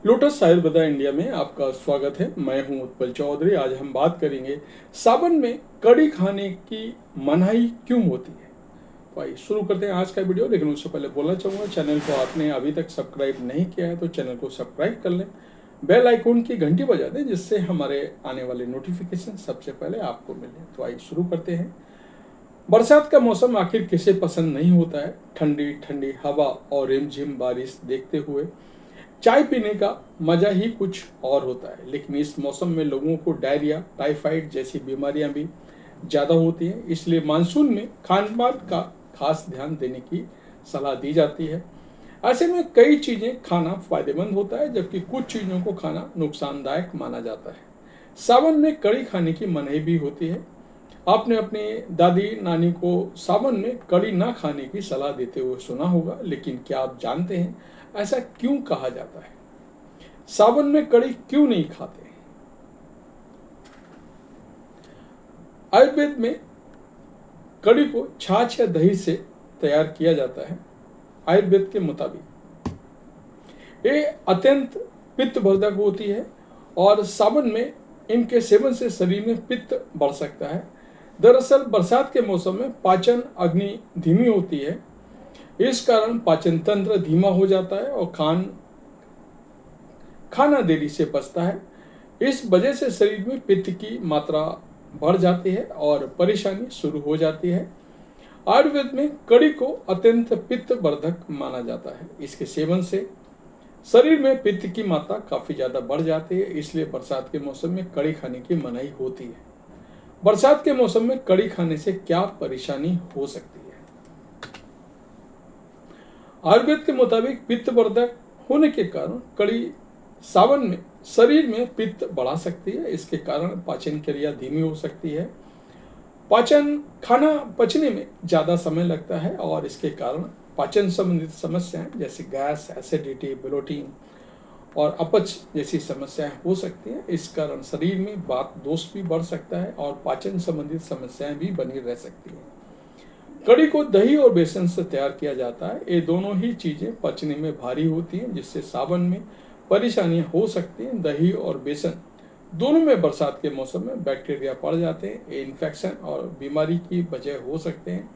Lotus Ayurveda India में आपका स्वागत है। मैं हूं उत्पल चौधरी। आज हम बात करेंगे सावन में कड़ी खाने की मनाही क्यों होती है। तो आइए शुरू करते हैं आज का वीडियो। लेकिन उससे पहले बोलना चाहूँगा, चैनल को आपने अभी तक सब्सक्राइब नहीं किया है तो चैनल को सब्सक्राइब कर लें, बेल आइकॉन की घंटी बजा दें जिससे हमारे आने वाले नोटिफिकेशन सबसे पहले आपको मिले। तो आइए शुरू करते हैं। बरसात का मौसम आखिर किसे पसंद नहीं होता है। ठंडी ठंडी हवा और रिमझिम बारिश देखते हुए चाय पीने का मजा ही कुछ और होता है। लेकिन इस मौसम में लोगों को डायरिया, टाइफाइड जैसी बीमारियां भी ज़्यादा होती हैं। इसलिए मानसून में खान पान का खास ध्यान देने की सलाह दी जाती है। ऐसे में कई चीज़ें खाना फायदेमंद होता है जबकि कुछ चीज़ों को खाना नुकसानदायक माना जाता है। सावन में कड़ी खाने की मनाही भी होती है। आपने अपने दादी नानी को सावन में कड़ी ना खाने की सलाह देते हुए सुना होगा, लेकिन क्या आप जानते हैं ऐसा क्यों कहा जाता है? सावन में कड़ी क्यों नहीं खाते? आयुर्वेद में कड़ी को छाछ या दही से तैयार किया जाता है। आयुर्वेद के मुताबिक ये अत्यंत पित्तवर्धक होती है और सावन में इनके सेवन से शरीर में पित्त बढ़ सकता है। दरअसल बरसात के मौसम में पाचन अग्नि धीमी होती है। इस कारण पाचन तंत्र धीमा हो जाता है और खाना देरी से पचता है। इस वजह से शरीर में पित्त की मात्रा बढ़ जाती है और परेशानी शुरू हो जाती है। आयुर्वेद में कड़ी को अत्यंत पित्त वर्धक माना जाता है। इसके सेवन से शरीर में पित्त की मात्रा काफी ज्यादा बढ़ जाती है। इसलिए बरसात के मौसम में कड़ी खाने की मनाही होती है। बरसात के मौसम में कड़ी खाने से क्या परेशानी हो सकती है? आयुर्वेद के मुताबिक पित्तवर्धक होने के कारण कड़ी सावन में शरीर में पित्त बढ़ा सकती है। इसके कारण पाचन क्रिया धीमी हो सकती है। खाना पचने में ज्यादा समय लगता है और इसके कारण पाचन संबंधित समस्याएं जैसे गैस, एसिडिटी, ब्लोटिंग और अपच जैसी समस्याएं हो सकती हैं। इस कारण शरीर में वात दोष भी बढ़ सकता है और पाचन संबंधित समस्याएं भी बनी रह सकती हैं। कड़ी को दही और बेसन से तैयार किया जाता है। ये दोनों ही चीजें पचने में भारी होती हैं जिससे सावन में परेशानियां हो सकती हैं। दही और बेसन दोनों में बरसात के मौसम में बैक्टीरिया पड़ जाते हैं। ये इन्फेक्शन और बीमारी की वजह हो सकते हैं।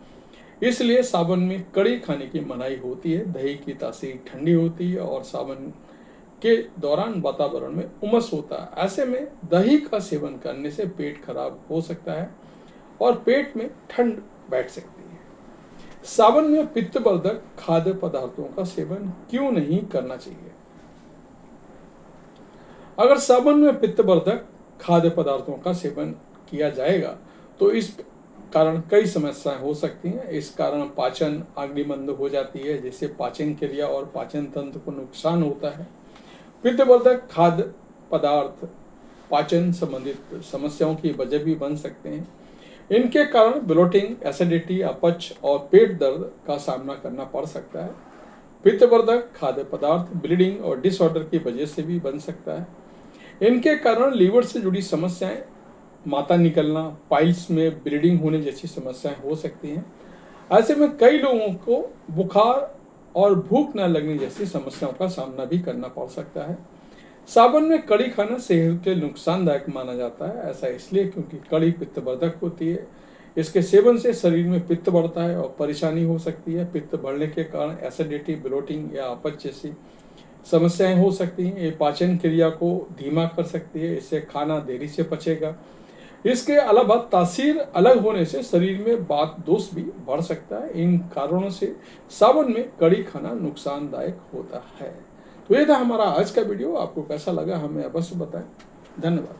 इसलिए सावन में कड़ी खाने की मनाही होती है। दही की तासीर ठंडी होती है और सावन के दौरान वातावरण में उमस होता है। ऐसे में दही का सेवन करने से पेट खराब हो सकता है और पेट में ठंड बैठ सकती है। सावन में पित्तवर्धक खाद्य पदार्थों का सेवन क्यों नहीं करना चाहिए? अगर सावन में पित्तवर्धक खाद्य पदार्थों का सेवन किया जाएगा तो इस कारण कई समस्याएं हो सकती हैं। इस कारण पाचन अग्निमंद हो जाती है जिससे पाचन क्रिया और पाचन तंत्र को नुकसान होता है। पित्तवर्धक खाद्य पदार्थ पाचन संबंधित समस्याओं की वजह भी बन सकते हैं। इनके कारण ब्लोटिंग, एसिडिटी, अपच और पेट दर्द का सामना करना पड़ सकता है। पित्तवर्धक खाद्य पदार्थ ब्लीडिंग और डिसऑर्डर की वजह से भी बन सकता है। इनके कारण लीवर से जुड़ी समस्याएं, माता निकलना, पाइल्स में ब्लीडिंग होने जैसी समस्याएं हो सकती हैं। ऐसे में कई लोगों को बुखार और भूख न लगने जैसी समस्याओं का सामना भी करना पड़ सकता है। सावन में कड़ी खाना सेहत के लिए नुकसानदायक माना जाता है। ऐसा इसलिए क्योंकि कड़ी पित्तवर्धक होती है। इसके सेवन से शरीर में पित्त बढ़ता है और परेशानी हो सकती है। पित्त बढ़ने के कारण एसिडिटी, ब्लोटिंग या अपच जैसी समस्याएं हो सकती हैं। ये पाचन क्रिया को धीमा कर सकती है। इससे खाना देरी से पचेगा। इसके अलावा तासीर अलग होने से शरीर में वात दोष भी बढ़ सकता है। इन कारणों से सावन में कड़ी खाना नुकसानदायक होता है। तो ये था हमारा आज का वीडियो। आपको कैसा लगा हमें अवश्य बताएं। धन्यवाद।